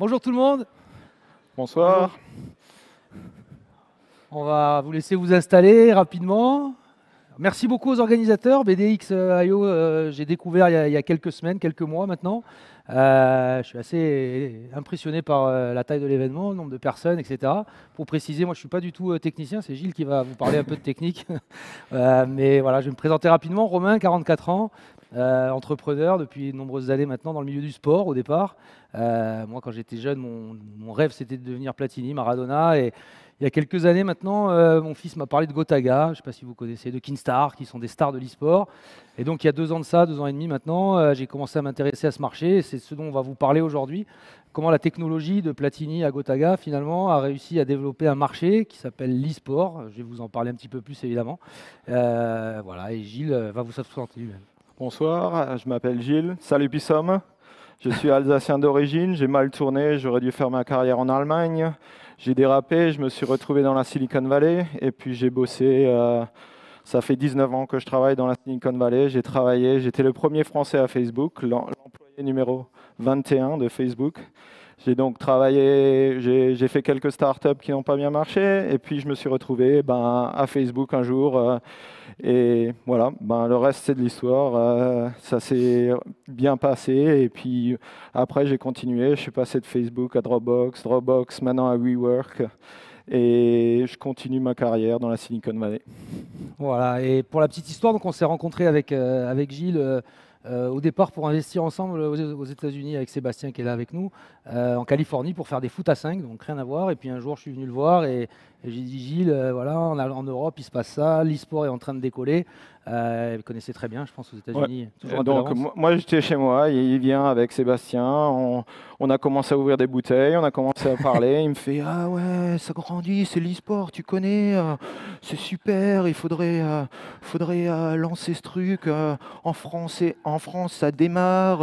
Bonjour tout le monde. Bonsoir. Bonjour. On va vous laisser vous installer rapidement. Merci beaucoup aux organisateurs. BDX.io, j'ai découvert il y a quelques semaines, quelques mois maintenant. Je suis assez impressionné par la taille de l'événement, le nombre de personnes, etc. Pour préciser, moi je ne suis pas du tout technicien, c'est Gilles qui va vous parler un peu de technique. Mais voilà, je vais me présenter rapidement. Romain, 44 ans, entrepreneur depuis de nombreuses années maintenant dans le milieu du sport au départ. Moi quand j'étais jeune, mon rêve c'était de devenir Platini, Maradona. Et il y a quelques années maintenant, mon fils m'a parlé de Gotaga, je ne sais pas si vous connaissez, de Kinstar, qui sont des stars de l'e-sport. Et donc il y a 2 ans de ça, 2 ans et demi maintenant, j'ai commencé à m'intéresser à ce marché. Et c'est ce dont on va vous parler aujourd'hui. Comment la technologie de Platini à Gotaga, finalement, a réussi à développer un marché qui s'appelle l'e-sport. Je vais vous en parler un petit peu plus, évidemment. Voilà, et Gilles va vous présenter lui-même. Bonsoir, je m'appelle Gilles. Salut Pissom. Je suis alsacien d'origine, j'ai mal tourné, j'aurais dû faire ma carrière en Allemagne. J'ai dérapé, je me suis retrouvé dans la Silicon Valley et puis j'ai bossé. Ça fait 19 ans que je travaille dans la Silicon Valley. J'ai travaillé, j'étais le premier Français à Facebook, l'employé numéro 21 de Facebook. J'ai donc travaillé, j'ai fait quelques startups qui n'ont pas bien marché et puis je me suis retrouvé à Facebook un jour. Et voilà, le reste c'est de l'histoire. Ça s'est bien passé et puis après j'ai continué. Je suis passé de Facebook à Dropbox, Dropbox maintenant à WeWork et je continue ma carrière dans la Silicon Valley. Voilà, et pour la petite histoire, donc on s'est rencontré avec Gilles au départ pour investir ensemble aux États-Unis avec Sébastien qui est là avec nous, en Californie pour faire des foot à 5, donc rien à voir. Et puis un jour, je suis venu le voir et j'ai dit Gilles, voilà, en Europe, il se passe ça, l'e-sport est en train de décoller. Vous connaissez très bien, je pense, aux Ouais. États-Unis, toujours un peu Donc d'avance. moi j'étais chez moi, il vient avec Sébastien, on a commencé à ouvrir des bouteilles, on a commencé à parler, il me fait ah ouais ça grandit, c'est l'e-sport, tu connais, c'est super, il faudrait lancer ce truc en France, en France ça démarre,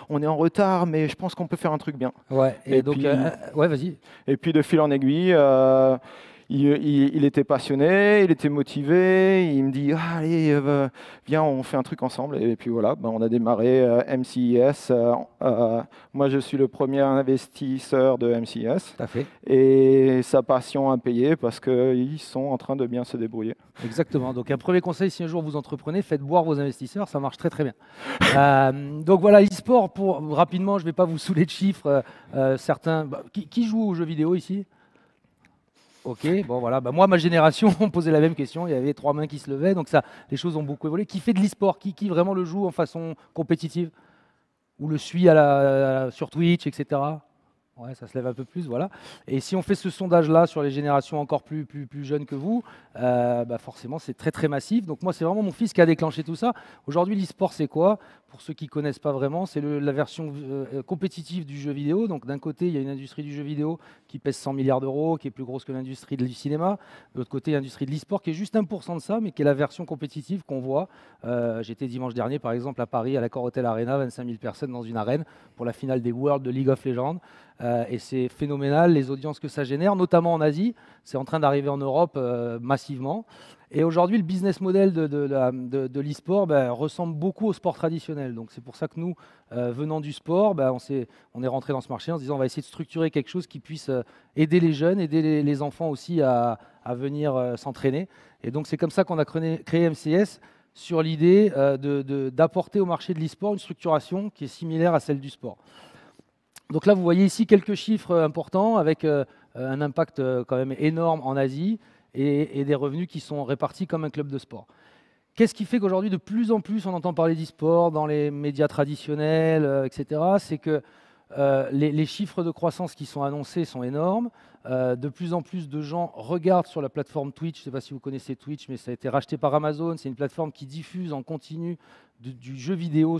on est en retard mais je pense qu'on peut faire un truc bien. Ouais, Et et donc, puis ouais, vas-y. et puis de fil en aiguille, il était passionné, il était motivé. Il me dit ah, allez, viens, on fait un truc ensemble. Et puis voilà, on a démarré MCIS. Moi, je suis le premier investisseur de MCIS. Tout à fait. Et sa passion a payé parce qu'ils sont en train de bien se débrouiller. Exactement. Donc un premier conseil, si un jour vous entreprenez, faites boire vos investisseurs, ça marche très très bien. Donc voilà, l'e-sport, rapidement, je ne vais pas vous saouler de chiffres. Certains, qui joue aux jeux vidéo ici? Ok, bon voilà, moi ma génération, on me posait la même question, il y avait 3 mains qui se levaient, donc ça, les choses ont beaucoup évolué. Qui fait de l'e-sport? Qui vraiment le joue en façon compétitive? Ou le suit sur Twitch, etc. Ouais, ça se lève un peu plus, voilà. Et si on fait ce sondage-là sur les générations encore plus jeunes que vous, forcément, c'est très, très massif. Donc moi, c'est vraiment mon fils qui a déclenché tout ça. Aujourd'hui, l'e-sport, c'est quoi? Pour ceux qui ne connaissent pas vraiment, c'est la version compétitive du jeu vidéo. Donc d'un côté, il y a une industrie du jeu vidéo qui pèse 100 milliards d'euros, qui est plus grosse que l'industrie du cinéma. De l'autre côté, il y a l'industrie de l'e-sport qui est juste 1% de ça, mais qui est la version compétitive qu'on voit. J'étais dimanche dernier, par exemple, à Paris, à l'Accor Hotel Arena, 25 000 personnes dans une arène pour la finale des Worlds de League of Legends. Et c'est phénoménal, les audiences que ça génère, notamment en Asie. C'est en train d'arriver en Europe massivement. Et aujourd'hui, le business model de l'e-sport ressemble beaucoup au sport traditionnel. Donc c'est pour ça que nous, venant du sport, on est rentré dans ce marché en se disant on va essayer de structurer quelque chose qui puisse aider les jeunes, aider les enfants aussi à venir s'entraîner. Et donc c'est comme ça qu'on a créé MCS sur l'idée d'apporter au marché de l'e-sport une structuration qui est similaire à celle du sport. Donc là, vous voyez ici quelques chiffres importants avec un impact quand même énorme en Asie et des revenus qui sont répartis comme un club de sport. Qu'est-ce qui fait qu'aujourd'hui, de plus en plus, on entend parler d'e-sport dans les médias traditionnels, etc. C'est que les chiffres de croissance qui sont annoncés sont énormes. De plus en plus de gens regardent sur la plateforme Twitch. Je ne sais pas si vous connaissez Twitch, mais ça a été racheté par Amazon. C'est une plateforme qui diffuse en continu du jeu vidéo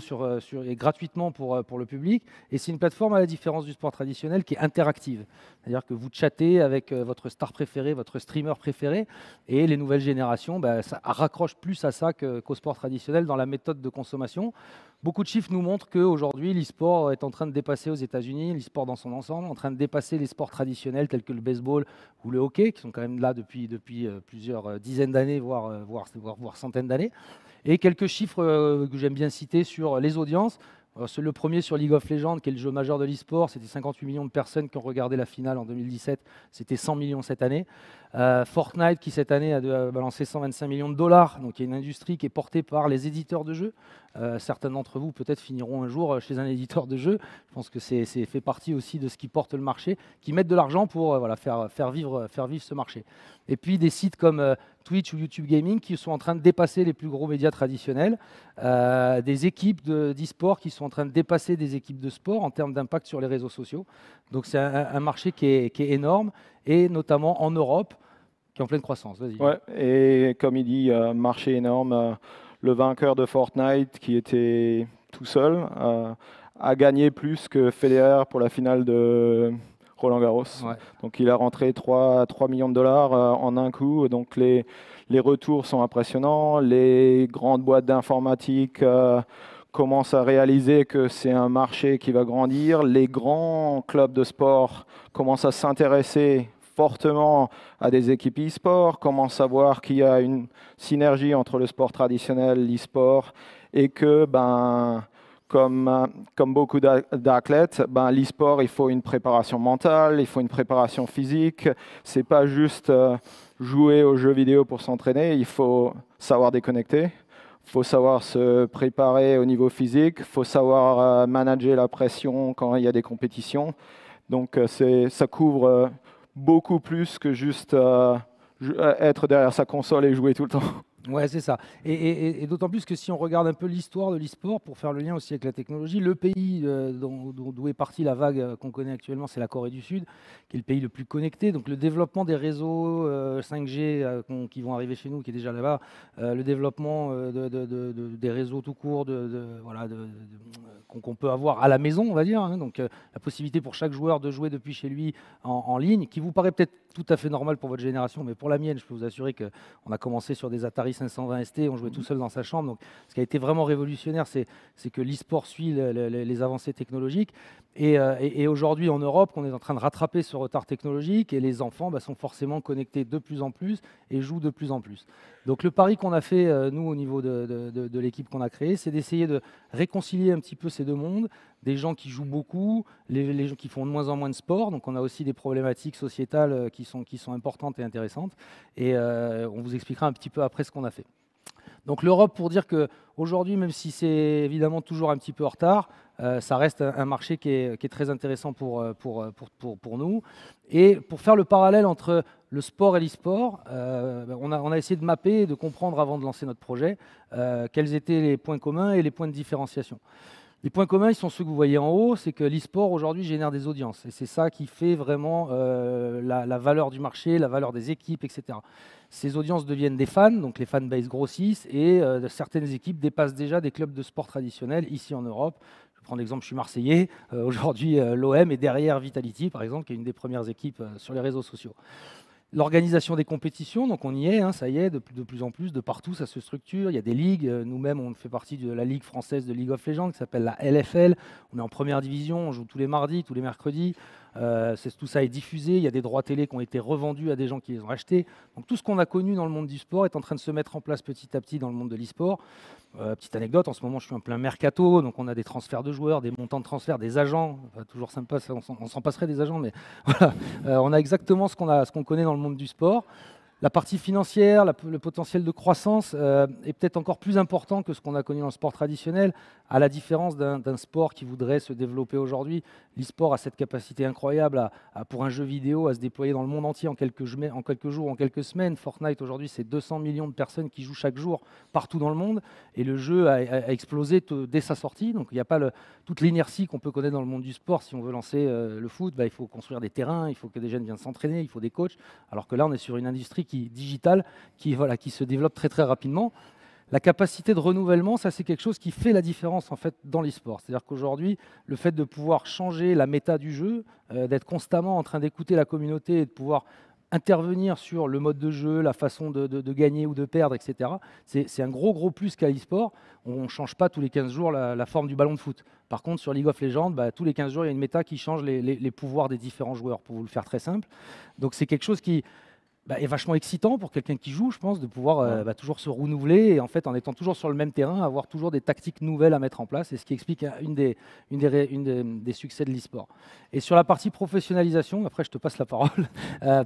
et gratuitement pour le public. Et c'est une plateforme, à la différence du sport traditionnel, qui est interactive. C'est-à-dire que vous chattez avec votre star préféré, votre streamer préféré. Et les nouvelles générations, ça raccroche plus à ça qu'au sport traditionnel dans la méthode de consommation. Beaucoup de chiffres nous montrent qu'aujourd'hui, l'e-sport est en train de dépasser aux États-Unis, l'e-sport dans son ensemble, en train de dépasser les sports traditionnels tels que le baseball ou le hockey, qui sont quand même là depuis plusieurs dizaines d'années, voire centaines d'années. Et quelques chiffres que j'aime bien citer sur les audiences. C'est le premier sur League of Legends, qui est le jeu majeur de l'e-sport. C'était 58 millions de personnes qui ont regardé la finale en 2017. C'était 100 millions cette année. Fortnite, qui cette année a balancé 125 millions de dollars. Donc il y a une industrie qui est portée par les éditeurs de jeux. Certains d'entre vous peut-être finiront un jour chez un éditeur de jeux. Je pense que c'est fait partie aussi de ce qui porte le marché, qui mettent de l'argent pour voilà, faire vivre ce marché. Et puis des sites comme Twitch ou YouTube Gaming qui sont en train de dépasser les plus gros médias traditionnels, des équipes d'e-sport qui sont en train de dépasser des équipes de sport en termes d'impact sur les réseaux sociaux. Donc c'est un marché qui est énorme, et notamment en Europe, qui est en pleine croissance. Vas-y. Ouais, et comme il dit, marché énorme. Le vainqueur de Fortnite, qui était tout seul, a gagné plus que Federer pour la finale de Roland Garros. Ouais. Donc il a rentré 3 millions de dollars en un coup. Donc les retours sont impressionnants. Les grandes boîtes d'informatique commencent à réaliser que c'est un marché qui va grandir. Les grands clubs de sport commencent à s'intéresser fortement à des équipes e-sport, commencent à voir qu'il y a une synergie entre le sport traditionnel, l'e-sport, et que comme beaucoup d'athlètes, l'e-sport, il faut une préparation mentale, il faut une préparation physique. C'est pas juste jouer aux jeux vidéo pour s'entraîner, il faut savoir déconnecter. Il faut savoir se préparer au niveau physique, il faut savoir manager la pression quand il y a des compétitions. Donc ça couvre beaucoup plus que juste être derrière sa console et jouer tout le temps. Ouais, c'est ça. Et d'autant plus que si on regarde un peu l'histoire de l'e-sport, pour faire le lien aussi avec la technologie, le pays d'où est partie la vague qu'on connaît actuellement, c'est la Corée du Sud, qui est le pays le plus connecté. Donc le développement des réseaux 5G qui vont arriver chez nous, qui est déjà là-bas, le développement des réseaux tout court qu'on peut avoir à la maison, on va dire. Hein. Donc la possibilité pour chaque joueur de jouer depuis chez lui en ligne, qui vous paraît peut-être tout à fait normal pour votre génération, mais pour la mienne, je peux vous assurer qu'on a commencé sur des Atari 520 ST, on jouait tout seul dans sa chambre. Donc, ce qui a été vraiment révolutionnaire, c'est que l'e-sport suit les avancées technologiques. Et aujourd'hui, en Europe, on est en train de rattraper ce retard technologique, et les enfants sont forcément connectés de plus en plus et jouent de plus en plus. Donc le pari qu'on a fait, nous, au niveau de l'équipe qu'on a créée, c'est d'essayer de réconcilier un petit peu ces deux mondes, des gens qui jouent beaucoup, les gens qui font de moins en moins de sport. Donc on a aussi des problématiques sociétales qui sont importantes et intéressantes. Et on vous expliquera un petit peu après ce qu'on a fait. Donc l'Europe, pour dire qu'aujourd'hui, même si c'est évidemment toujours un petit peu en retard, ça reste un marché qui est très intéressant pour nous. Et pour faire le parallèle entre le sport et l'e-sport, on a essayé de mapper et de comprendre avant de lancer notre projet quels étaient les points communs et les points de différenciation. Les points communs, ils sont ceux que vous voyez en haut, c'est que l'e-sport aujourd'hui génère des audiences. Et c'est ça qui fait vraiment la valeur du marché, la valeur des équipes, etc. Ces audiences deviennent des fans, donc les fanbases grossissent, et certaines équipes dépassent déjà des clubs de sport traditionnels ici en Europe. Je prends l'exemple, je suis Marseillais. Aujourd'hui, l'OM est derrière Vitality, par exemple, qui est une des premières équipes sur les réseaux sociaux. L'organisation des compétitions, donc on y est, hein, ça y est, de plus en plus, de partout, ça se structure. Il y a des ligues. Nous-mêmes, on fait partie de la ligue française de League of Legends qui s'appelle la LFL. On est en première division, on joue tous les mardis, tous les mercredis. Tout ça est diffusé. Il y a des droits télé qui ont été revendus à des gens qui les ont achetés. Donc tout ce qu'on a connu dans le monde du sport est en train de se mettre en place petit à petit dans le monde de l'e-sport. Petite anecdote, en ce moment je suis en plein mercato, donc on a des transferts de joueurs, des montants de transferts, des agents, enfin, toujours sympa, on s'en passerait des agents, mais voilà, on a exactement ce qu'on connaît dans le monde du sport. La partie financière, le potentiel de croissance est peut-être encore plus important que ce qu'on a connu dans le sport traditionnel, à la différence d'un sport qui voudrait se développer aujourd'hui. L'e-sport a cette capacité incroyable pour un jeu vidéo à se déployer dans le monde entier en quelques jours, en quelques semaines. Fortnite, aujourd'hui, c'est 200 millions de personnes qui jouent chaque jour partout dans le monde, et le jeu a explosé dès sa sortie. Donc il n'y a pas toute l'inertie qu'on peut connaître dans le monde du sport. Si on veut lancer le foot, il faut construire des terrains, il faut que des jeunes viennent s'entraîner, il faut des coachs, alors que là, on est sur une industrie digitale qui se développe très très rapidement. La capacité de renouvellement, ça c'est quelque chose qui fait la différence en fait dans l'e-sport. C'est-à-dire qu'aujourd'hui, le fait de pouvoir changer la méta du jeu, d'être constamment en train d'écouter la communauté et de pouvoir intervenir sur le mode de jeu, la façon de gagner ou de perdre, etc. C'est un gros plus qu'à l'e-sport. On ne change pas tous les 15 jours la forme du ballon de foot. Par contre, sur League of Legends, tous les 15 jours, il y a une méta qui change les pouvoirs des différents joueurs, pour vous le faire très simple. Donc c'est quelque chose qui est vachement excitant pour quelqu'un qui joue, je pense, de pouvoir toujours se renouveler et en fait, en étant toujours sur le même terrain, avoir toujours des tactiques nouvelles à mettre en place. Et ce qui explique des succès de l'e-sport. Et sur la partie professionnalisation, après je te passe la parole.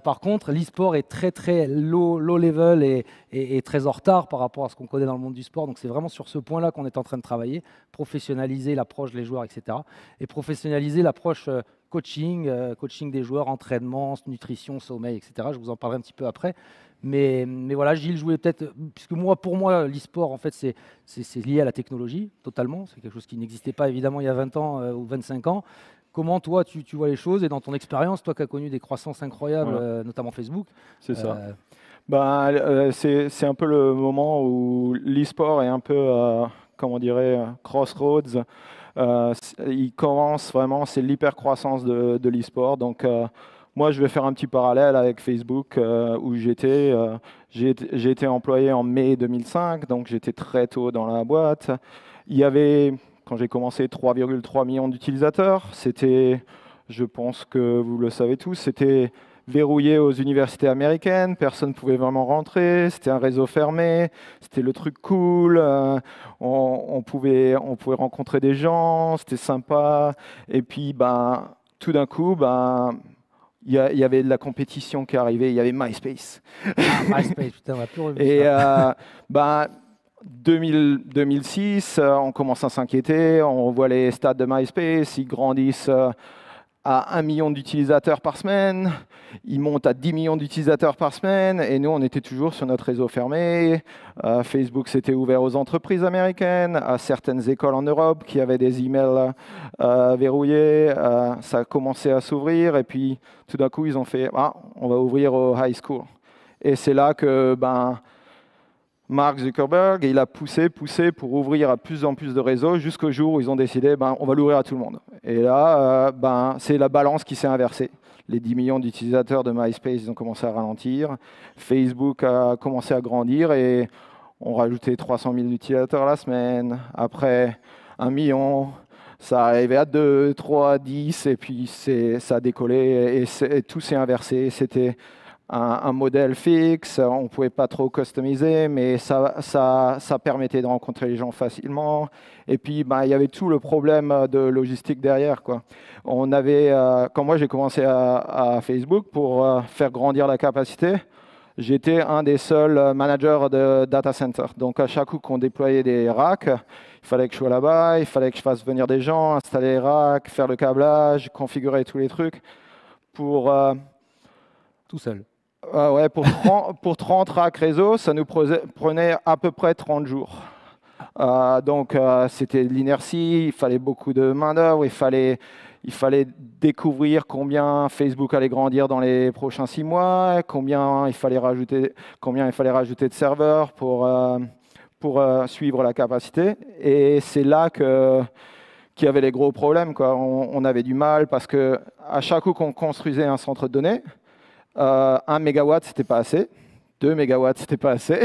Par contre, l'e-sport est très très low level et très en retard par rapport à ce qu'on connaît dans le monde du sport. Donc c'est vraiment sur ce point-là qu'on est en train de travailler, professionnaliser l'approche des joueurs, etc. Et professionnaliser l'approche coaching, coaching des joueurs, entraînement, nutrition, sommeil, etc. Je vous en parlerai un petit peu après. Mais voilà, Gilles, je voulais peut-être, puisque pour moi, l'e-sport, en fait, c'est lié à la technologie, totalement. C'est quelque chose qui n'existait pas, évidemment, il y a 20 ans ou 25 ans. Comment, toi, tu vois les choses et dans ton expérience, toi qui as connu des croissances incroyables, notamment Facebook. C'est ça. C'est un peu le moment où l'e-sport est un peu, comment on dirait, crossroads. Il commence vraiment, c'est l'hyper-croissance de l'e-sport. Donc, moi, je vais faire un petit parallèle avec Facebook où j'étais. J'ai été employé en mai 2005, donc j'étais très tôt dans la boîte. Il y avait, quand j'ai commencé, 3,3 millions d'utilisateurs. C'était, je pense que vous le savez tous, c'était verrouillé aux universités américaines, personne ne pouvait vraiment rentrer, c'était un réseau fermé, c'était le truc cool, on pouvait rencontrer des gens, c'était sympa. Et puis, tout d'un coup, il y avait de la compétition qui arrivait, il y avait MySpace. MySpace, putain, on va plus revenir. Et 2006, on commence à s'inquiéter, on voit les stats de MySpace, ils grandissent à 1 million d'utilisateurs par semaine, ils montent à 10 millions d'utilisateurs par semaine, et nous, on était toujours sur notre réseau fermé. Facebook s'était ouvert aux entreprises américaines, à certaines écoles en Europe qui avaient des emails verrouillés. Ça a commencé à s'ouvrir, et puis tout d'un coup, ils ont fait on va ouvrir au high school. Et c'est là que Mark Zuckerberg, il a poussé pour ouvrir à plus en plus de réseaux jusqu'au jour où ils ont décidé on va l'ouvrir à tout le monde. Et là, c'est la balance qui s'est inversée. Les 10 millions d'utilisateurs de MySpace, ils ont commencé à ralentir. Facebook a commencé à grandir et on rajoutait 300 000 utilisateurs la semaine. Après, 1 million, ça arrivait à 2, 3, 10 et puis ça a décollé et tout s'est inversé. C'était un modèle fixe, on ne pouvait pas trop customiser, mais ça permettait de rencontrer les gens facilement. Et puis, il y avait tout le problème de logistique derrière, quoi. On avait, quand moi j'ai commencé à Facebook pour faire grandir la capacité, j'étais un des seuls managers de data center. Donc, à chaque coup qu'on déployait des racks, il fallait que je sois là-bas, il fallait que je fasse venir des gens, installer les racks, faire le câblage, configurer tous les trucs pour... Tout seul. Ouais, pour 30 racks réseau, ça nous prenait à peu près 30 jours. Donc, c'était de l'inertie, il fallait beaucoup de main-d'œuvre, il fallait découvrir combien Facebook allait grandir dans les prochains 6 mois, combien il fallait rajouter de serveurs pour suivre la capacité. Et c'est là qu'il y avait les gros problèmes, quoi. On avait du mal parce que à chaque coup qu'on construisait un centre de données, 1 mégawatt, c'était pas assez. 2 mégawatts, c'était pas assez.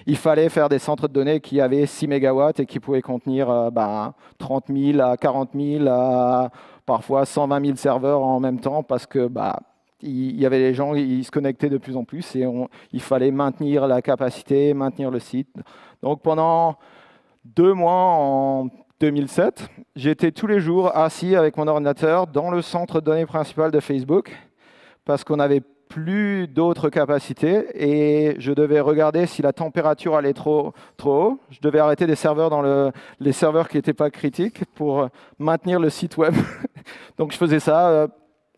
Il fallait faire des centres de données qui avaient 6 mégawatts et qui pouvaient contenir 30 000 à 40 000, à parfois 120 000 serveurs en même temps parce que il y avait les gens, ils se connectaient de plus en plus et il fallait maintenir la capacité, maintenir le site. Donc pendant 2 mois en 2007, j'étais tous les jours assis avec mon ordinateur dans le centre de données principal de Facebook parce qu'on n'avait plus d'autres capacités et je devais regarder si la température allait trop haut. Je devais arrêter des serveurs les serveurs qui n'étaient pas critiques pour maintenir le site web. Donc je faisais ça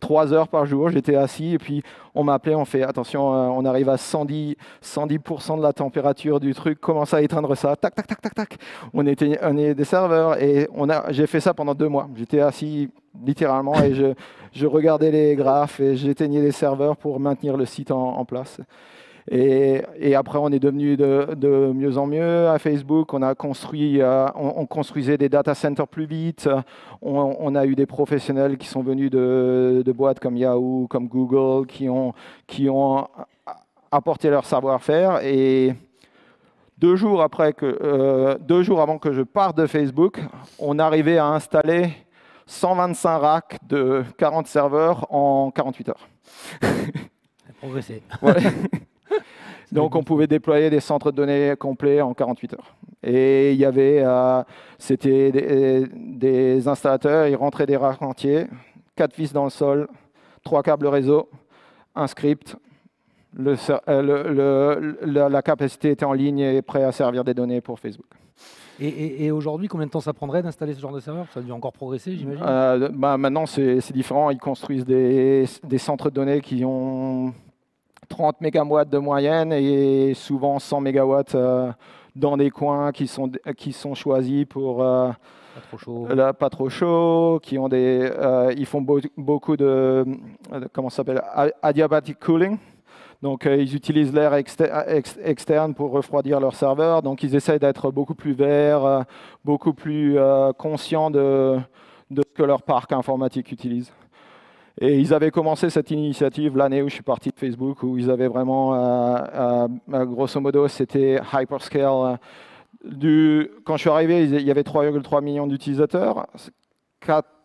3 heures par jour. J'étais assis et puis on m'appelait, on fait attention, on arrive à 110% de la température du truc, commence à éteindre ça, tac, tac, tac, tac, tac. On est des serveurs et j'ai fait ça pendant 2 mois. J'étais assis littéralement et je regardais les graphes et j'éteignais les serveurs pour maintenir le site en place. Et après, on est devenu de mieux en mieux à Facebook. On construisait des data centers plus vite. On a eu des professionnels qui sont venus de boîtes comme Yahoo, comme Google, qui ont apporté leur savoir-faire. Et 2 jours avant que je parte de Facebook, on arrivait à installer 125 racks de 40 serveurs en 48 heures. Progresser. Ouais. Donc, on pouvait déployer des centres de données complets en 48 heures. Et il y avait, c'était des installateurs, ils rentraient des racks entiers, 4 vis dans le sol, 3 câbles réseau, un script. La capacité était en ligne et prêt à servir des données pour Facebook. Et aujourd'hui, combien de temps ça prendrait d'installer ce genre de serveur? Ça a dû encore progresser, j'imagine. Maintenant, c'est différent. Ils construisent des centres de données qui ont 30 mégawatts de moyenne et souvent 100 mégawatts dans des coins qui sont choisis pour Pas trop chaud. pas trop chaud, qui ont ils font beaucoup de comment ça s'appelle, adiabatic cooling. Donc, ils utilisent l'air externe pour refroidir leur serveur. Donc, ils essayent d'être beaucoup plus verts, beaucoup plus conscients de ce que leur parc informatique utilise. Et ils avaient commencé cette initiative l'année où je suis parti de Facebook, où ils avaient vraiment, grosso modo, c'était hyperscale. Quand je suis arrivé, il y avait 3,3 millions d'utilisateurs.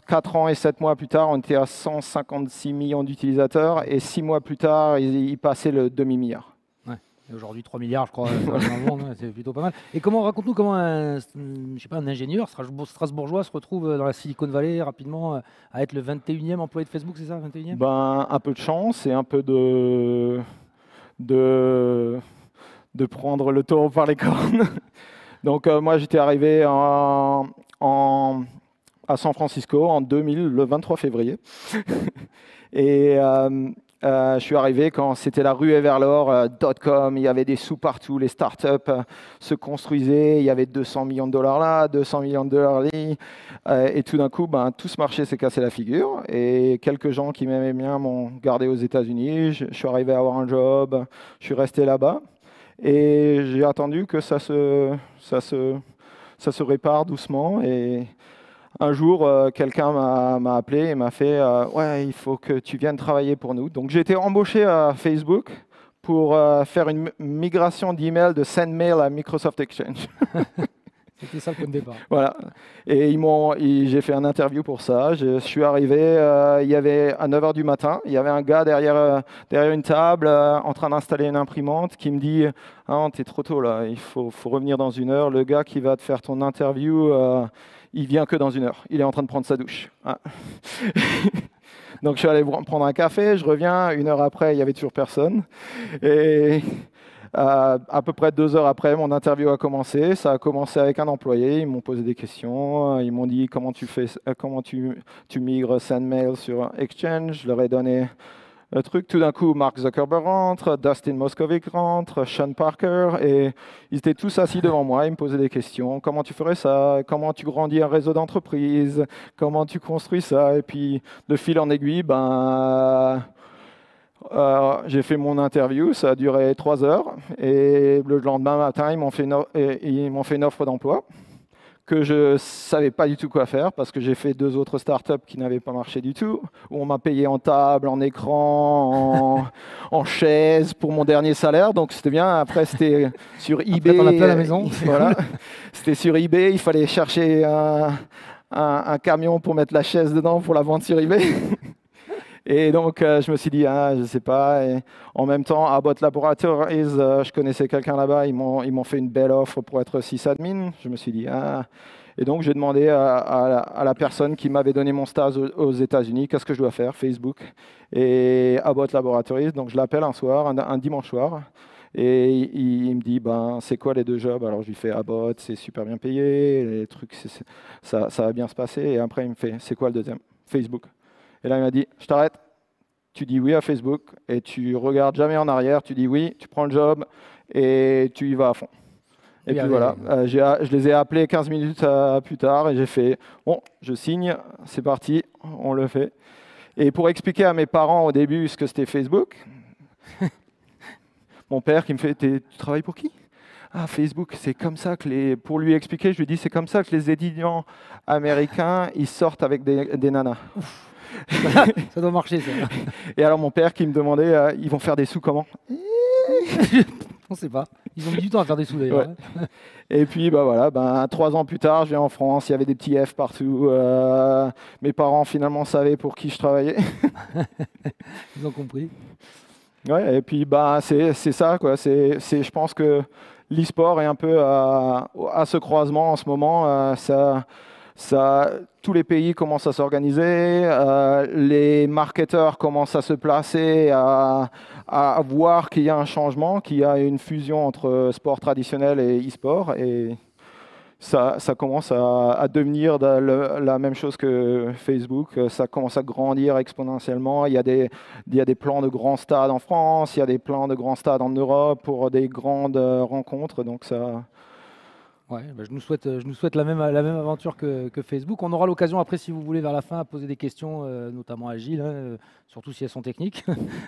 4 ans et 7 mois plus tard, on était à 156 millions d'utilisateurs. Et 6 mois plus tard, ils passaient le demi-milliard. Ouais. Et aujourd'hui, 3 milliards, je crois, dans le monde, c'est plutôt pas mal. Et raconte-nous comment un ingénieur strasbourgeois se retrouve dans la Silicon Valley rapidement à être le 21e employé de Facebook, c'est ça, 21e? Un peu de chance et un peu de prendre le taureau par les cornes. Donc, moi, j'étais arrivé à San Francisco en 2000, le 23 février. Et je suis arrivé quand c'était la ruée vers l'or, .com, il y avait des sous partout, les startups se construisaient, il y avait 200 millions de dollars là, 200 millions de dollars là, et tout d'un coup, tout ce marché s'est cassé la figure, et quelques gens qui m'aimaient bien m'ont gardé aux États-Unis, je suis arrivé à avoir un job, je suis resté là-bas, et j'ai attendu que ça se répare doucement, et un jour, quelqu'un m'a appelé et m'a fait ouais, il faut que tu viennes travailler pour nous. Donc, j'ai été embauché à Facebook pour faire une migration d'email de SendMail à Microsoft Exchange. C'était ça le point de départ. Voilà. Et j'ai fait un interview pour ça. Je suis arrivé, il y avait à 9 h du matin, il y avait un gars derrière une table en train d'installer une imprimante qui me dit ah, t'es trop tôt là, il faut revenir dans 1 heure. Le gars qui va te faire ton interview, il vient que dans 1 heure. Il est en train de prendre sa douche. Ah. Donc je suis allé prendre un café, je reviens, 1 heure après, il n'y avait toujours personne. Et à peu près 2 heures après, mon interview a commencé. Ça a commencé avec un employé. Ils m'ont posé des questions. Ils m'ont dit comment tu migres SendMail sur Exchange. Je leur ai donné le truc. Tout d'un coup, Mark Zuckerberg rentre, Dustin Moskovitz rentre, Sean Parker, et ils étaient tous assis devant moi. Ils me posaient des questions. Comment tu ferais ça? Comment tu grandis un réseau d'entreprise? Comment tu construis ça? Et puis, de fil en aiguille, j'ai fait mon interview, ça a duré 3 heures, et le lendemain matin, ils m'ont fait une offre d'emploi que je ne savais pas du tout quoi faire parce que j'ai fait 2 autres startups qui n'avaient pas marché du tout, où on m'a payé en table, en écran, en chaise pour mon dernier salaire, donc c'était bien. Après, c'était sur eBay. Après, t'en as plein à la maison. Voilà. C'était sur eBay, il fallait chercher un camion pour mettre la chaise dedans pour la vendre sur eBay. Et donc, je me suis dit, je ne sais pas. Et en même temps, Abbott Laboratories, je connaissais quelqu'un là-bas. Ils m'ont fait une belle offre pour être sysadmin. Je me suis dit, Et donc, j'ai demandé à la personne qui m'avait donné mon stage aux États-Unis, qu'est-ce que je dois faire, Facebook et Abbott Laboratories. Donc, je l'appelle un soir, un dimanche soir. Et il me dit, c'est quoi les 2 jobs? Alors, je lui fais Abbott, c'est super bien payé. Les trucs, ça va bien se passer. Et après, il me fait, c'est quoi le deuxième? Facebook. Et là, il m'a dit, je t'arrête, tu dis oui à Facebook et tu regardes jamais en arrière, tu dis oui, tu prends le job et tu y vas à fond. Et puis voilà, je les ai appelés 15 minutes plus tard et j'ai fait, bon, je signe, c'est parti, on le fait. Et pour expliquer à mes parents au début ce que c'était Facebook, mon père qui me fait, tu travailles pour qui? Ah, Facebook, c'est comme ça que pour lui expliquer, je lui dis, c'est comme ça que les étudiants américains, ils sortent avec des nanas. Ouf. Ça doit marcher, ça. Et alors, mon père qui me demandait, ils vont faire des sous comment? On ne sait pas. Ils ont mis du temps à faire des sous, d'ailleurs. Ouais. Et puis, 3 ans plus tard, je viens en France, il y avait des petits F partout. Mes parents, finalement, savaient pour qui je travaillais. Ils ont compris. Ouais, et puis c'est ça, quoi. Je pense que l'e-sport est un peu à ce croisement en ce moment. Tous les pays commencent à s'organiser, les marketeurs commencent à se placer, à voir qu'il y a un changement, qu'il y a une fusion entre sport traditionnel et e-sport. Et ça commence à devenir la même chose que Facebook. Ça commence à grandir exponentiellement. Il y a des plans de grands stades en France, il y a des plans de grands stades en Europe pour des grandes rencontres. Donc ça, Ouais, bah, je nous souhaite la même aventure que Facebook. On aura l'occasion après, si vous voulez, vers la fin, à poser des questions, notamment à Gilles, hein, surtout si elles sont techniques,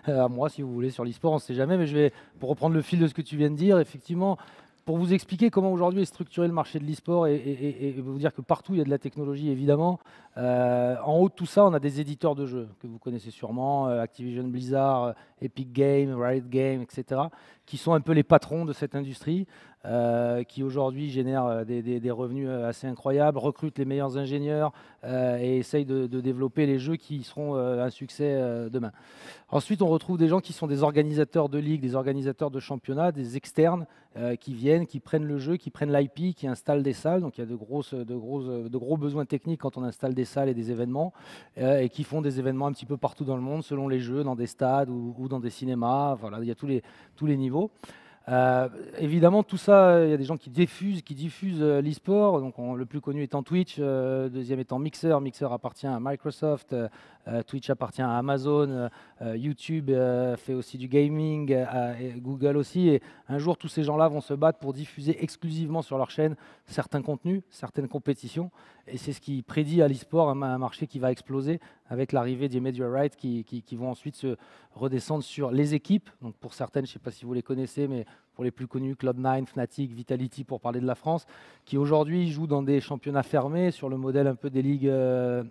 à moi, si vous voulez, sur l'e-sport, on ne sait jamais. Mais je vais, pour reprendre le fil de ce que tu viens de dire, effectivement, pour vous expliquer comment aujourd'hui est structuré le marché de l'e-sport et vous dire que partout, il y a de la technologie, évidemment. En haut de tout ça, on a des éditeurs de jeux que vous connaissez sûrement, Activision Blizzard, Epic Games, Riot Games, etc., qui sont un peu les patrons de cette industrie. Qui aujourd'hui génèrent des revenus assez incroyables, recrutent les meilleurs ingénieurs et essayent de développer les jeux qui seront un succès demain. Ensuite, on retrouve des gens qui sont des organisateurs de ligues, des organisateurs de championnats, des externes qui viennent, qui prennent le jeu, qui prennent l'IP, qui installent des salles. Donc il y a de gros besoins techniques quand on installe des salles et des événements et qui font des événements un petit peu partout dans le monde selon les jeux, dans des stades ou dans des cinémas. Voilà, il y a tous les niveaux. Évidemment, tout ça, il y a des gens qui diffusent l'e-sport. Donc, le plus connu étant Twitch, deuxième étant Mixer. Mixer appartient à Microsoft, Twitch appartient à Amazon, YouTube fait aussi du gaming, et Google aussi. Et un jour, tous ces gens-là vont se battre pour diffuser exclusivement sur leur chaîne certains contenus, certaines compétitions. Et c'est ce qui prédit à l'e-sport un marché qui va exploser avec l'arrivée des media rights qui vont ensuite se redescendre sur les équipes. Donc pour certaines, je ne sais pas si vous les connaissez, mais pour les plus connus, Cloud9, Fnatic, Vitality, pour parler de la France, qui aujourd'hui jouent dans des championnats fermés sur le modèle un peu des ligues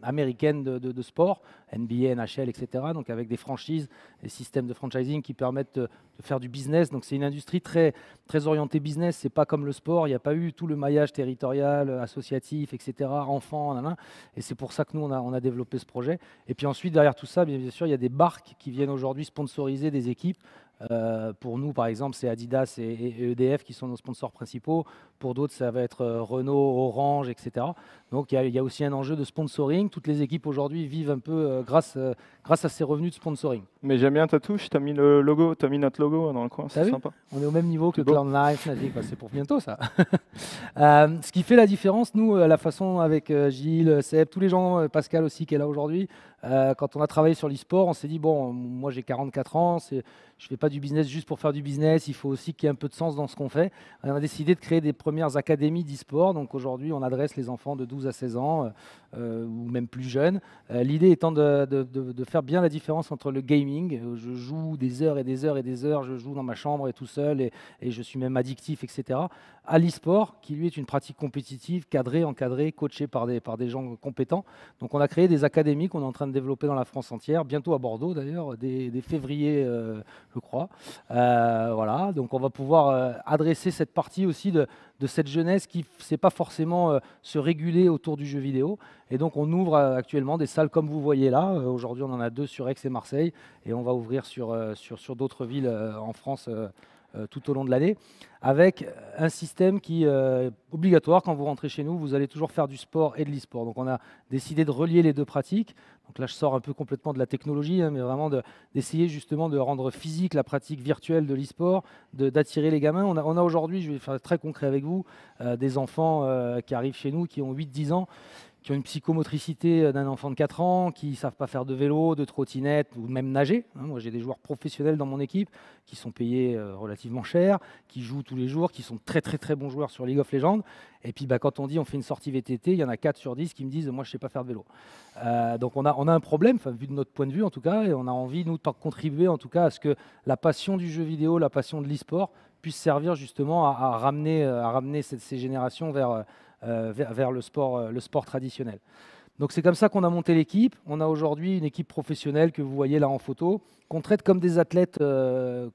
américaines de sport, NBA, NHL, etc. Donc avec des franchises, des systèmes de franchising qui permettent de faire du business. Donc c'est une industrie très, très orientée business. C'est pas comme le sport. Il n'y a pas eu tout le maillage territorial, associatif, etc. Enfants, nanana. Et c'est pour ça que nous on a développé ce projet. Et puis ensuite derrière tout ça, bien sûr, il y a des marques qui viennent aujourd'hui sponsoriser des équipes. Pour nous, par exemple, c'est Adidas et EDF qui sont nos sponsors principaux. Pour d'autres, ça va être Renault, Orange, etc. Donc, il y a aussi un enjeu de sponsoring. Toutes les équipes aujourd'hui vivent un peu grâce à ces revenus de sponsoring. Mais j'aime bien ta touche, tu as mis le logo, tu as mis notre logo dans le coin, c'est sympa. On est au même niveau que Cloud9, Fnatic, c'est pour bientôt ça. Ce qui fait la différence, nous, la façon avec Gilles, Seb, tous les gens, Pascal aussi qui est là aujourd'hui, quand on a travaillé sur l'e-sport, on s'est dit, bon, moi j'ai 44 ans, je ne fais pas du business juste pour faire du business, il faut aussi qu'il y ait un peu de sens dans ce qu'on fait. On a décidé de créer des premières académies d'e-sport, donc aujourd'hui on adresse les enfants de 12 à 16 ans, ou même plus jeunes. L'idée étant de faire bien la différence entre le gaming, je joue des heures et des heures et des heures, je joue dans ma chambre et tout seul, et je suis même addictif, etc., à l'e-sport, qui lui est une pratique compétitive, cadrée, encadrée, coachée par des gens compétents. Donc on a créé des académies qu'on est en train de développer dans la France entière, bientôt à Bordeaux d'ailleurs, dès février, je crois. Voilà, donc on va pouvoir adresser cette partie aussi de cette jeunesse qui ne sait pas forcément se réguler autour du jeu vidéo. Et donc on ouvre actuellement des salles comme vous voyez là. Aujourd'hui on en a 2 sur Aix et Marseille, et on va ouvrir sur d'autres villes en France tout au long de l'année, avec un système qui est obligatoire. Quand vous rentrez chez nous, vous allez toujours faire du sport et de l'e-sport. Donc on a décidé de relier les deux pratiques. Donc là, je sors un peu complètement de la technologie, hein, mais vraiment d'essayer justement de rendre physique la pratique virtuelle de l'e-sport, d'attirer les gamins. On a aujourd'hui, je vais faire très concret avec vous, des enfants qui arrivent chez nous, qui ont 8-10 ans, qui ont une psychomotricité d'un enfant de 4 ans, qui ne savent pas faire de vélo, de trottinette ou même nager. Moi, j'ai des joueurs professionnels dans mon équipe qui sont payés relativement cher, qui jouent tous les jours, qui sont très très très bons joueurs sur League of Legends. Et puis quand on dit on fait une sortie VTT, il y en a 4 sur 10 qui me disent moi je ne sais pas faire de vélo. Donc on a un problème, vu de notre point de vue en tout cas, et on a envie nous de contribuer en tout cas à ce que la passion du jeu vidéo, la passion de l'e-sport puisse servir justement à ramener ces générations vers le sport traditionnel. Donc c'est comme ça qu'on a monté l'équipe. On a aujourd'hui une équipe professionnelle que vous voyez là en photo, qu'on traite comme des athlètes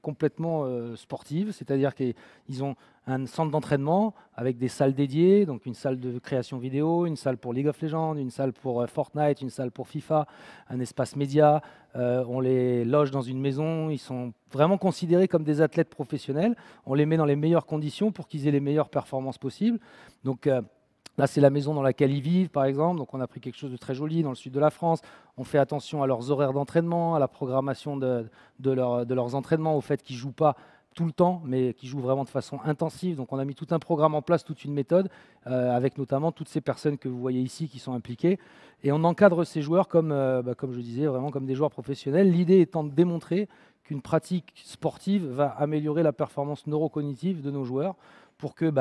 complètement sportives, c'est-à-dire qu'ils ont un centre d'entraînement avec des salles dédiées, donc une salle de création vidéo, une salle pour League of Legends, une salle pour Fortnite, une salle pour FIFA, un espace média. On les loge dans une maison, ils sont vraiment considérés comme des athlètes professionnels. On les met dans les meilleures conditions pour qu'ils aient les meilleures performances possibles. Donc là, c'est la maison dans laquelle ils vivent, par exemple. Donc, on a pris quelque chose de très joli dans le sud de la France. On fait attention à leurs horaires d'entraînement, à la programmation de leurs entraînements, au fait qu'ils ne jouent pas tout le temps, mais qu'ils jouent vraiment de façon intensive. Donc, on a mis tout un programme en place, toute une méthode, avec notamment toutes ces personnes que vous voyez ici qui sont impliquées. Et on encadre ces joueurs comme je disais, vraiment comme des joueurs professionnels. L'idée étant de démontrer qu'une pratique sportive va améliorer la performance neurocognitive de nos joueurs pour que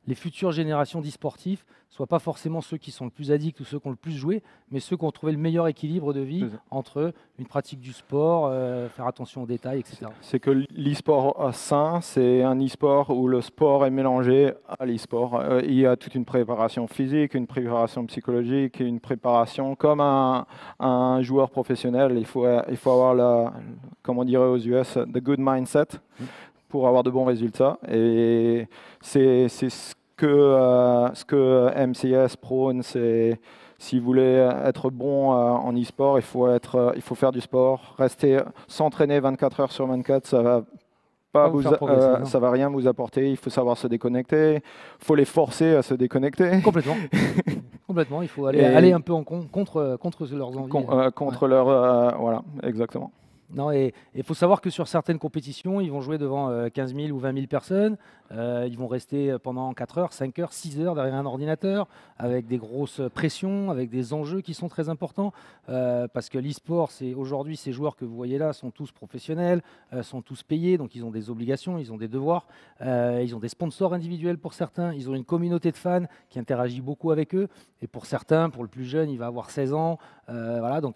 les futures générations d'e-sportifs ne soient pas forcément ceux qui sont le plus addicts ou ceux qui ont le plus joué, mais ceux qui ont trouvé le meilleur équilibre de vie entre une pratique du sport, faire attention aux détails, etc. C'est que l'e-sport sain, c'est un e-sport où le sport est mélangé à l'e-sport. Il y a toute une préparation physique, une préparation psychologique, une préparation comme un joueur professionnel. Il faut avoir, comme on dirait aux US, the good mindset pour avoir de bons résultats. Et c'est ce que MCS prône, c'est si vous voulez être bon en e-sport, il faut faire du sport, s'entraîner 24 heures sur 24, ça va rien vous apporter. Il faut savoir se déconnecter, il faut les forcer à se déconnecter. Complètement. Complètement, il faut aller un peu contre leurs envies. Voilà, exactement. Non, et il faut savoir que sur certaines compétitions, ils vont jouer devant 15 000 ou 20 000 personnes. Ils vont rester pendant 4 heures, 5 heures, 6 heures derrière un ordinateur, avec des grosses pressions, avec des enjeux qui sont très importants. Parce que l'e-sport, aujourd'hui, ces joueurs que vous voyez là sont tous professionnels, sont tous payés, donc ils ont des obligations, ils ont des devoirs, ils ont des sponsors individuels pour certains, ils ont une communauté de fans qui interagit beaucoup avec eux. Et pour certains, pour le plus jeune, il va avoir 16 ans. Voilà, donc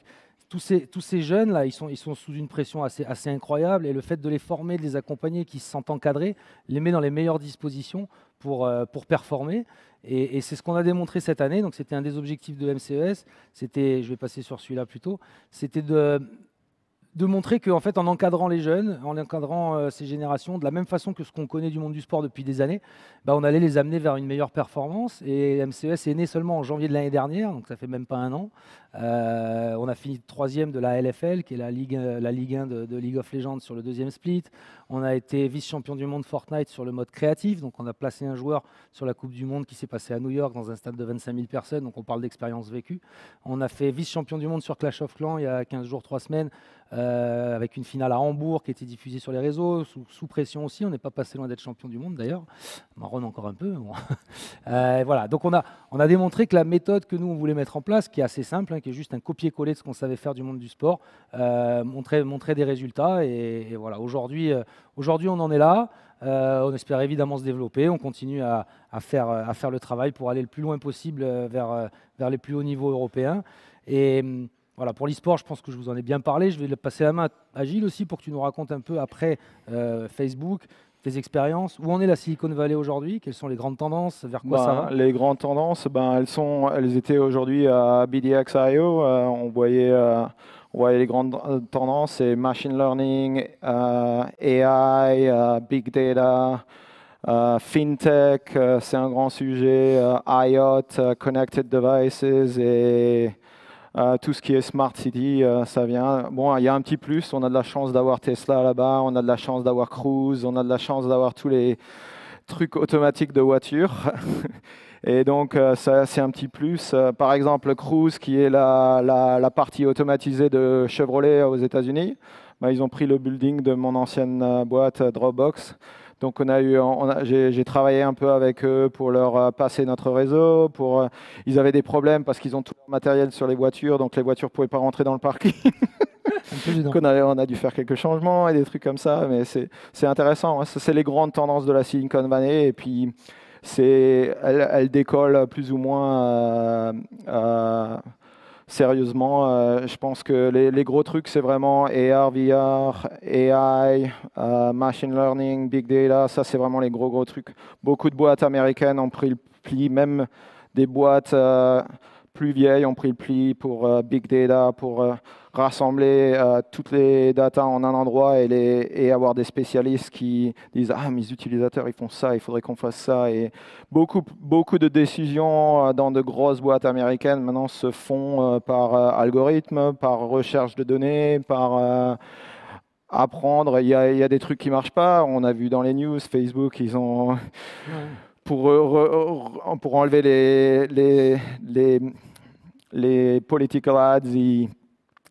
tous ces jeunes-là, ils sont sous une pression assez incroyable, et le fait de les former, de les accompagner, qu'ils se sentent encadrés, les met dans les meilleures dispositions pour performer. Et c'est ce qu'on a démontré cette année. Donc c'était un des objectifs de MCES. Je vais passer sur celui-là plutôt. C'était de montrer qu'en fait, en encadrant les jeunes, en encadrant ces générations, de la même façon que ce qu'on connaît du monde du sport depuis des années, on allait les amener vers une meilleure performance. Et MCES est né seulement en janvier de l'année dernière, donc ça fait même pas un an. On a fini 3e de la LFL, qui est la Ligue 1 de League of Legends sur le 2e split. On a été vice-champion du monde Fortnite sur le mode créatif, donc on a placé un joueur sur la Coupe du Monde qui s'est passée à New York dans un stade de 25 000 personnes, donc on parle d'expérience vécue. On a fait vice-champion du monde sur Clash of Clans il y a 15 jours, 3 semaines, avec une finale à Hambourg qui était diffusée sur les réseaux, sous pression aussi. On n'est pas passé loin d'être champion du monde d'ailleurs. Marronne encore un peu. Bon. Voilà. Donc on a démontré que la méthode que nous on voulait mettre en place, qui est assez simple, qui est juste un copier-coller de ce qu'on savait faire du monde du sport, montrait des résultats. Et voilà. Aujourd'hui, on en est là. On espère évidemment se développer. On continue à faire le travail pour aller le plus loin possible vers les plus hauts niveaux européens. Et voilà, pour l'e-sport, je pense que je vous en ai bien parlé. Je vais passer la main à Gilles aussi pour que tu nous racontes un peu après Facebook, tes expériences. Où en est la Silicon Valley aujourd'hui? Quelles sont les grandes tendances? Vers quoi ça va? Les grandes tendances, elles étaient aujourd'hui à BDX.io. On voyait les grandes tendances, c'est machine learning, AI, big data, fintech, c'est un grand sujet, IoT, connected devices et tout ce qui est Smart City, ça vient. Bon, il y a un petit plus, on a de la chance d'avoir Tesla là-bas, on a de la chance d'avoir Cruise, on a de la chance d'avoir tous les trucs automatiques de voiture. Et donc, ça, c'est un petit plus. Par exemple, Cruise, qui est la partie automatisée de Chevrolet aux États-Unis, ils ont pris le building de mon ancienne boîte Dropbox. Donc j'ai travaillé un peu avec eux pour leur passer notre réseau. Ils avaient des problèmes parce qu'ils ont tout leur matériel sur les voitures, donc les voitures ne pouvaient pas rentrer dans le parking. Donc on a dû faire quelques changements et des trucs comme ça, mais c'est intéressant. C'est les grandes tendances de la Silicon Valley, et puis elle décolle plus ou moins sérieusement. Je pense que les gros trucs, c'est vraiment AR, VR, AI, machine learning, big data. Ça, c'est vraiment les gros trucs. Beaucoup de boîtes américaines ont pris le pli, même des boîtes plus vieilles ont pris le pli pour Big Data, pour rassembler toutes les datas en un endroit et avoir des spécialistes qui disent « Ah, mes utilisateurs, ils font ça, il faudrait qu'on fasse ça ». Et beaucoup de décisions dans de grosses boîtes américaines maintenant se font par algorithme, par recherche de données, par apprendre. Il y a des trucs qui ne marchent pas. On a vu dans les news, Facebook, ils ont… Ouais. Pour enlever les political ads,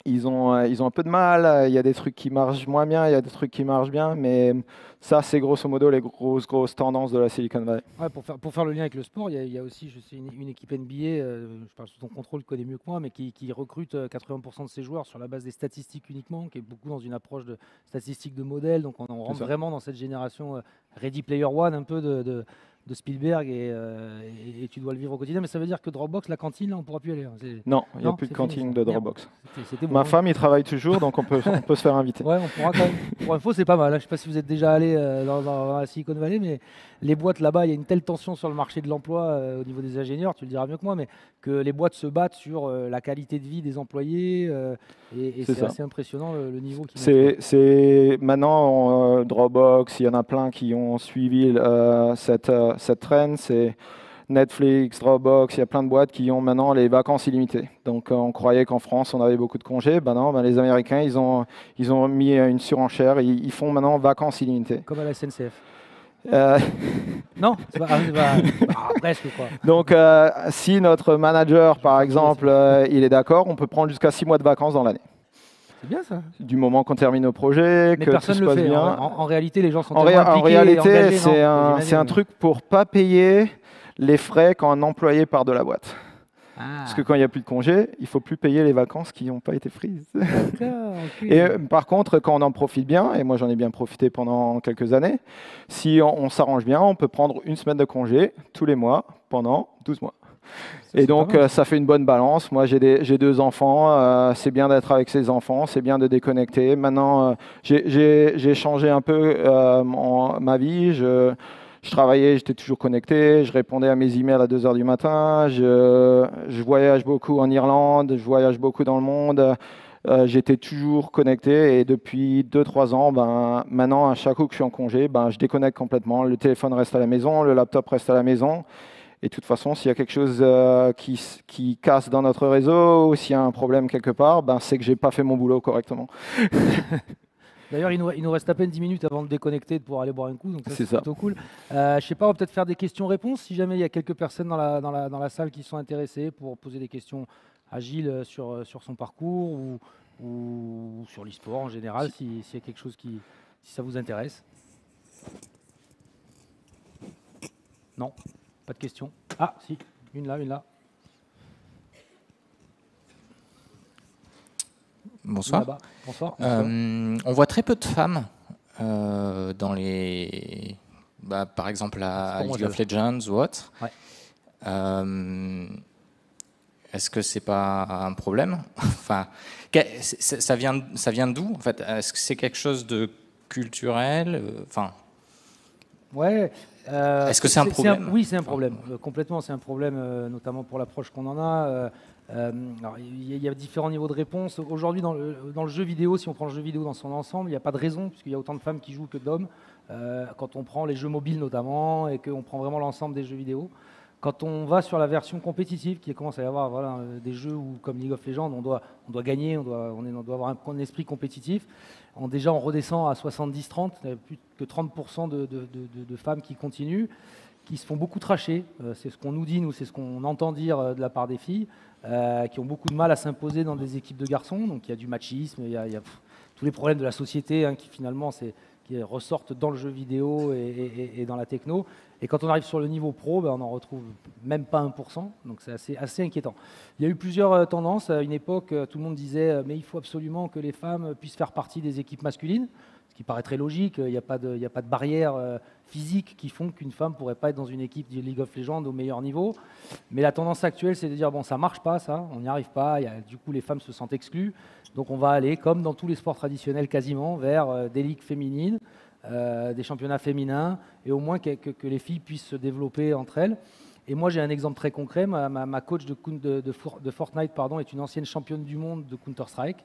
ils ont un peu de mal. Il y a des trucs qui marchent moins bien, il y a des trucs qui marchent bien, mais ça, c'est grosso modo les grosses tendances de la Silicon Valley. Ouais, pour faire le lien avec le sport, il y a aussi, je sais, une équipe NBA, je parle sous ton contrôle, tu connais mieux que moi, mais qui recrute 80% de ses joueurs sur la base des statistiques uniquement, qui est beaucoup dans une approche de statistiques de modèle. Donc on rentre vraiment dans cette génération Ready Player One, un peu de Spielberg, et tu dois le vivre au quotidien. Mais ça veut dire que Dropbox, la cantine, là, on ne pourra plus aller. Non, il n'y a plus de cantine de Dropbox. C'était bon, Ma femme, il travaille toujours, donc on peut se faire inviter. Ouais, on pourra quand même. Pour info, c'est pas mal. Je ne sais pas si vous êtes déjà allé dans la Silicon Valley, mais les boîtes là-bas, il y a une telle tension sur le marché de l'emploi au niveau des ingénieurs, tu le diras mieux que moi, mais que les boîtes se battent sur la qualité de vie des employés, et c'est assez impressionnant le niveau qui c'est maintenant Dropbox, il y en a plein qui ont suivi cette trend. C'est Netflix, Dropbox, il y a plein de boîtes qui ont maintenant les vacances illimitées. Donc on croyait qu'en France on avait beaucoup de congés. Ben non, les Américains ils ont mis une surenchère. Ils font maintenant vacances illimitées. Comme à la SNCF. Non, c'est pas presque quoi. Donc si notre manager par exemple il est d'accord, on peut prendre jusqu'à 6 mois de vacances dans l'année. C'est bien ça. Du moment qu'on termine nos projets, mais que personne tout se passe bien. En réalité, les gens sont tellement impliqués. En réalité, et engagés, c'est un truc pour pas payer les frais quand un employé part de la boîte. Parce que quand il n'y a plus de congés, il ne faut plus payer les vacances qui n'ont pas été prises. Et par contre, quand on en profite bien, et moi j'en ai bien profité pendant quelques années, si on s'arrange bien, on peut prendre une semaine de congé tous les mois pendant 12 mois. Et donc ça fait une bonne balance. Moi j'ai 2 enfants, c'est bien d'être avec ses enfants, c'est bien de déconnecter. Maintenant j'ai changé un peu ma vie. Je travaillais, j'étais toujours connecté, je répondais à mes emails à 2 heures du matin, je voyage beaucoup en Irlande, je voyage beaucoup dans le monde, j'étais toujours connecté et depuis 2-3 ans, maintenant à chaque coup que je suis en congé, je déconnecte complètement, le téléphone reste à la maison, le laptop reste à la maison et de toute façon s'il y a quelque chose qui casse dans notre réseau ou s'il y a un problème quelque part, c'est que j'ai pas fait mon boulot correctement. D'ailleurs, il nous reste à peine 10 minutes avant de déconnecter, de pouvoir aller boire un coup, donc ça, c'est plutôt cool. Je sais pas, on va peut-être faire des questions-réponses, si jamais il y a quelques personnes dans la salle qui sont intéressées pour poser des questions à Gilles sur son parcours ou sur l'e-sport en général, s'il y a quelque chose si ça vous intéresse. Non, pas de questions. Ah, si, une là. Bonsoir. Bonsoir. On voit très peu de femmes dans les, par exemple à League of Legends ou autre. Ouais. Est-ce que c'est pas un problème? Enfin, ça vient d'où en fait? Est-ce que c'est quelque chose de culturel? Enfin. Ouais. Est-ce que c'est un problème? Oui, c'est un problème. Complètement, c'est un problème, notamment pour l'approche qu'on en a. Alors, il y a différents niveaux de réponse. Aujourd'hui, dans le jeu vidéo, si on prend le jeu vidéo dans son ensemble, il n'y a pas de raison, puisqu'il y a autant de femmes qui jouent que d'hommes. Quand on prend les jeux mobiles notamment, et qu'on prend vraiment l'ensemble des jeux vidéo. Quand on va sur la version compétitive, qui commence à y avoir des jeux où, comme League of Legends, on doit gagner, on doit avoir un esprit compétitif. Déjà, on redescend à 70-30, il n'y a plus que 30% de femmes qui continuent, qui se font beaucoup tracher. C'est ce qu'on nous dit, nous, c'est ce qu'on entend dire de la part des filles, qui ont beaucoup de mal à s'imposer dans des équipes de garçons. Donc il y a du machisme, il y a tous les problèmes de la société qui finalement qui ressortent dans le jeu vidéo et dans la techno. Et quand on arrive sur le niveau pro, on n'en retrouve même pas 1%, donc c'est assez inquiétant. Il y a eu plusieurs tendances. À une époque, tout le monde disait mais il faut absolument que les femmes puissent faire partie des équipes masculines, ce qui paraît très logique. Il n'y a pas de barrière physique qui font qu'une femme ne pourrait pas être dans une équipe de League of Legends au meilleur niveau. Mais la tendance actuelle, c'est de dire bon, ça ne marche pas, ça, on n'y arrive pas, du coup les femmes se sentent exclues. Donc on va aller, comme dans tous les sports traditionnels quasiment, vers des ligues féminines, des championnats féminins, et au moins que les filles puissent se développer entre elles. Et moi, j'ai un exemple très concret. Ma coach de Fortnite est une ancienne championne du monde de Counter-Strike.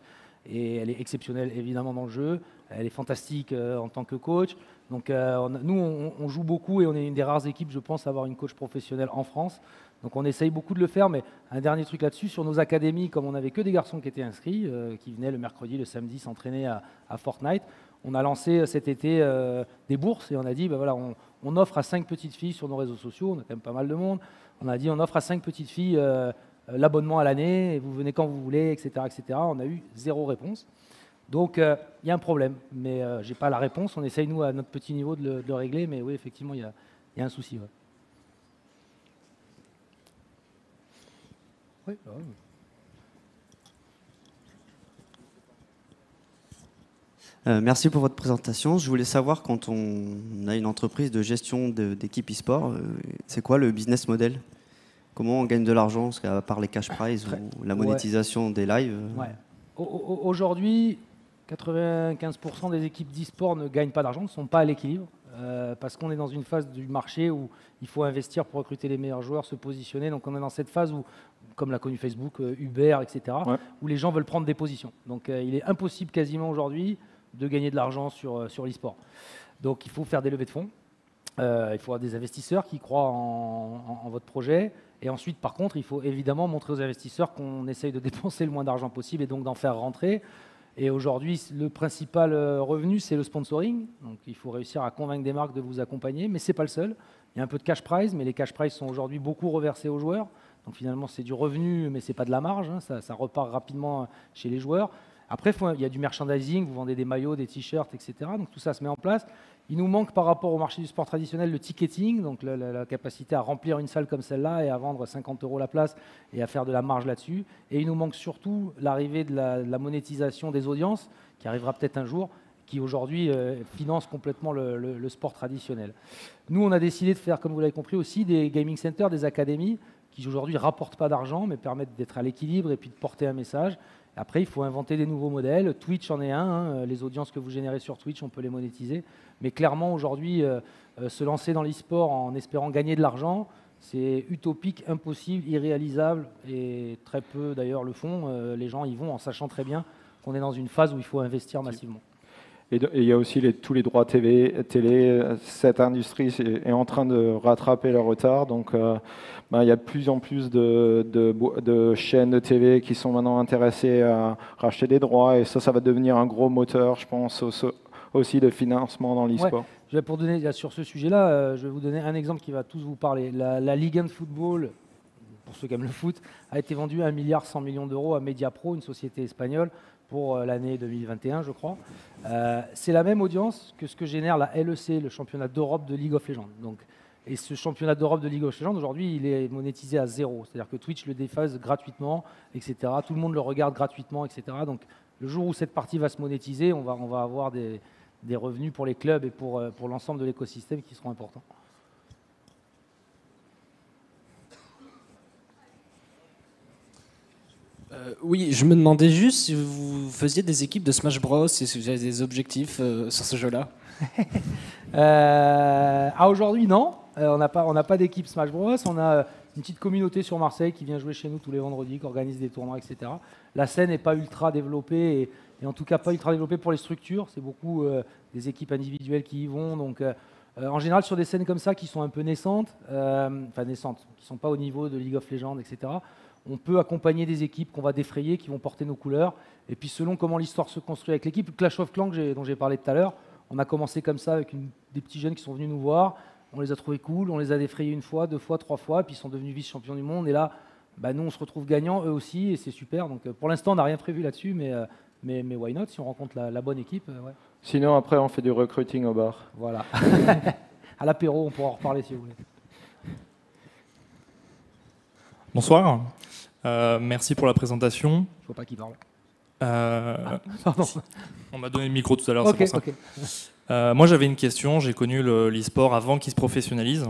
Et elle est exceptionnelle, évidemment, dans le jeu. Elle est fantastique en tant que coach. Donc, nous, on joue beaucoup et on est une des rares équipes, je pense, à avoir une coach professionnelle en France. Donc, on essaye beaucoup de le faire. Mais un dernier truc là-dessus, sur nos académies, comme on n'avait que des garçons qui étaient inscrits, qui venaient le mercredi, le samedi s'entraîner à Fortnite, on a lancé cet été des bourses et on a dit, voilà, on offre à 5 petites filles sur nos réseaux sociaux, on a quand même pas mal de monde, on a dit on offre à 5 petites filles l'abonnement à l'année, et vous venez quand vous voulez, etc., etc. On a eu 0 réponse. Donc il y a un problème, mais je n'ai pas la réponse, on essaye nous à notre petit niveau de le régler, mais oui, effectivement, il y a un souci. Ouais. Oui, bah oui. Merci pour votre présentation. Je voulais savoir, quand on a une entreprise de gestion d'équipe e-sport, c'est quoi le business model? Comment on gagne de l'argent, parce qu'à part les cash prizes ou la monétisation des lives Ouais. Aujourd'hui, 95% des équipes d'e-sport ne gagnent pas d'argent, ne sont pas à l'équilibre, parce qu'on est dans une phase du marché où il faut investir pour recruter les meilleurs joueurs, se positionner. Donc on est dans cette phase où, comme l'a connu Facebook, Uber, etc., où les gens veulent prendre des positions. Donc il est impossible quasiment aujourd'hui de gagner de l'argent sur l'e-sport. Donc il faut faire des levées de fonds, il faut avoir des investisseurs qui croient en votre projet, et ensuite par contre il faut évidemment montrer aux investisseurs qu'on essaye de dépenser le moins d'argent possible et donc d'en faire rentrer. Et aujourd'hui le principal revenu c'est le sponsoring, donc il faut réussir à convaincre des marques de vous accompagner, mais ce n'est pas le seul. Il y a un peu de cash prize, mais les cash prize sont aujourd'hui beaucoup reversés aux joueurs, donc finalement c'est du revenu mais ce n'est pas de la marge, hein, ça repart rapidement chez les joueurs. Après, il y a du merchandising, vous vendez des maillots, des t-shirts, etc. Donc tout ça se met en place. Il nous manque par rapport au marché du sport traditionnel le ticketing, donc la capacité à remplir une salle comme celle-là et à vendre 50 € la place et à faire de la marge là-dessus. Et il nous manque surtout l'arrivée de la monétisation des audiences, qui arrivera peut-être un jour, qui aujourd'hui finance complètement le sport traditionnel. Nous, on a décidé de faire, comme vous l'avez compris, aussi des gaming centers, des académies, qui aujourd'hui ne rapportent pas d'argent, mais permettent d'être à l'équilibre et puis de porter un message. Après, il faut inventer des nouveaux modèles. Twitch en est un. Hein. Les audiences que vous générez sur Twitch, on peut les monétiser. Mais clairement, aujourd'hui, se lancer dans l'e-sport en espérant gagner de l'argent, c'est utopique, impossible, irréalisable. Et très peu, d'ailleurs, le font. Les gens y vont en sachant très bien qu'on est dans une phase où il faut investir massivement. Et il y a aussi tous les droits télé. Cette industrie est en train de rattraper le retard. Donc, il y a de plus en plus de chaînes de télé qui sont maintenant intéressées à racheter des droits. Et ça va devenir un gros moteur, je pense, aussi de financement dans l'e-sport. Ouais. Pour donner, sur ce sujet-là, je vais vous donner un exemple qui va tous vous parler. La Ligue 1 de football, pour ceux qui aiment le foot, a été vendue à 1,1 milliard d'euros à Mediapro, une société espagnole, pour l'année 2021, je crois. C'est la même audience que ce que génère la LEC, le championnat d'Europe de League of Legends. Donc, et ce championnat d'Europe de League of Legends, aujourd'hui, il est monétisé à 0. C'est-à-dire que Twitch le diffuse gratuitement, etc. Tout le monde le regarde gratuitement, etc. Donc, le jour où cette partie va se monétiser, on va avoir des revenus pour les clubs et pour l'ensemble de l'écosystème qui seront importants. Oui, je me demandais juste si vous faisiez des équipes de Smash Bros et si vous avez des objectifs sur ce jeu-là. Aujourd'hui, non. On n'a pas d'équipe Smash Bros. On a une petite communauté sur Marseille qui vient jouer chez nous tous les vendredis, qui organise des tournois, etc. La scène n'est pas ultra développée et en tout cas pas ultra développée pour les structures. C'est beaucoup des équipes individuelles qui y vont. Donc, en général, sur des scènes comme ça qui sont un peu naissantes, qui ne sont pas au niveau de League of Legends, etc., on peut accompagner des équipes qu'on va défrayer, qui vont porter nos couleurs. Et puis selon comment l'histoire se construit avec l'équipe, Clash of Clans dont j'ai parlé tout à l'heure, on a commencé comme ça avec des petits jeunes qui sont venus nous voir. On les a trouvés cool, on les a défrayés 1 fois, 2 fois, 3 fois, puis ils sont devenus vice-champions du monde. Et là, nous, on se retrouve gagnants, eux aussi, et c'est super. Donc pour l'instant, on n'a rien prévu là-dessus, mais why not, si on rencontre la bonne équipe. Ouais. Sinon, après, on fait du recruiting au bar. Voilà. À l'apéro, on pourra en reparler si vous voulez. Bonsoir. Merci pour la présentation. Je vois pas qui parle. Pardon. On m'a donné le micro tout à l'heure, c'est pour ça. Okay. Moi, j'avais une question. J'ai connu l'e-sport avant qu'il se professionnalise.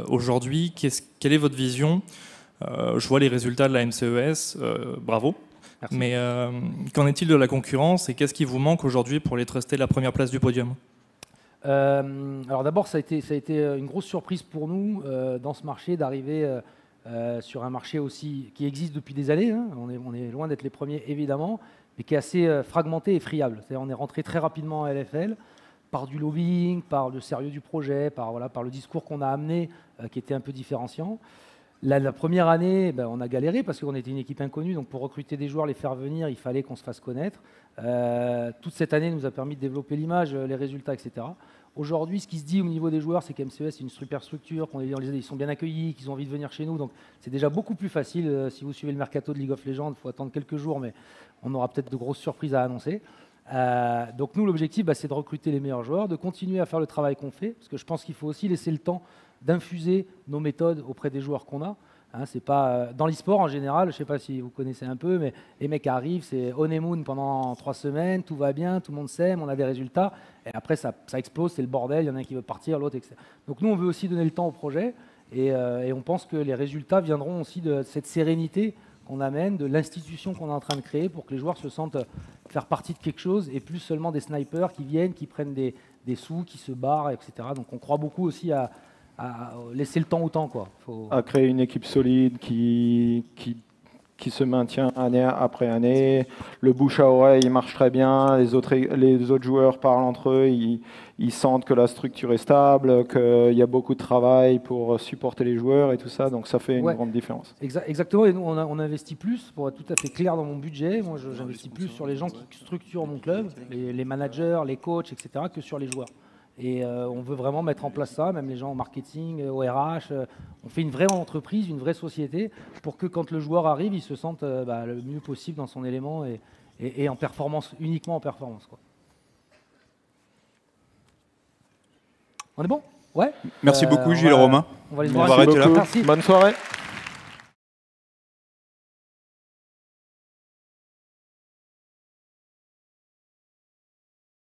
Aujourd'hui, quelle est votre vision? Je vois les résultats de la MCES. Bravo. Merci. Mais qu'en est-il de la concurrence et qu'est-ce qui vous manque aujourd'hui pour les truster la première place du podium? Alors d'abord, ça a été une grosse surprise pour nous dans ce marché d'arriver sur un marché aussi qui existe depuis des années. Hein. On est loin d'être les premiers, évidemment, mais qui est assez fragmenté et friable. C'est-à-dire on est rentré très rapidement à LFL par du lobbying, par le sérieux du projet, par le discours qu'on a amené qui était un peu différenciant. La première année, on a galéré parce qu'on était une équipe inconnue, donc pour recruter des joueurs, les faire venir, il fallait qu'on se fasse connaître. Toute cette année nous a permis de développer l'image, les résultats, etc. Aujourd'hui, ce qui se dit au niveau des joueurs, c'est qu'MCES est une super structure, ils sont bien accueillis, qu'ils ont envie de venir chez nous. Donc c'est déjà beaucoup plus facile. Si vous suivez le mercato de League of Legends, il faut attendre quelques jours, mais on aura peut-être de grosses surprises à annoncer. Donc nous, l'objectif, c'est de recruter les meilleurs joueurs, de continuer à faire le travail qu'on fait, parce que je pense qu'il faut aussi laisser le temps d'infuser nos méthodes auprès des joueurs qu'on a. Hein, c'est pas, dans l'e-sport en général, je ne sais pas si vous connaissez un peu, mais les mecs arrivent, c'est honeymoon pendant 3 semaines, tout va bien, tout le monde s'aime, on a des résultats, et après ça explose, c'est le bordel, il y en a un qui veut partir, l'autre, etc. Donc nous, on veut aussi donner le temps au projet, et on pense que les résultats viendront aussi de cette sérénité qu'on amène, de l'institution qu'on est en train de créer pour que les joueurs se sentent faire partie de quelque chose, et plus seulement des snipers qui viennent, qui prennent des sous, qui se barrent, etc. Donc on croit beaucoup aussi à laisser le temps au temps, quoi. À créer une équipe solide qui se maintient année après année. Le bouche à oreille, il marche très bien. Les autres joueurs parlent entre eux. Ils sentent que la structure est stable, qu'il y a beaucoup de travail pour supporter les joueurs et tout ça. Donc ça fait une grande différence. Exactement. Et nous, on investit plus, pour être tout à fait clair dans mon budget. Moi, j'investis plus sur les gens qui structurent mon club, les managers, les coachs, etc., que sur les joueurs. Et on veut vraiment mettre en place ça, même les gens en marketing, au RH. On fait une vraie entreprise, une vraie société, pour que quand le joueur arrive, il se sente le mieux possible dans son élément et en performance, uniquement en performance, quoi. On est bon? Ouais. Merci beaucoup, Gilles Romain. On va les On va arrêter là. Merci. Bonne soirée.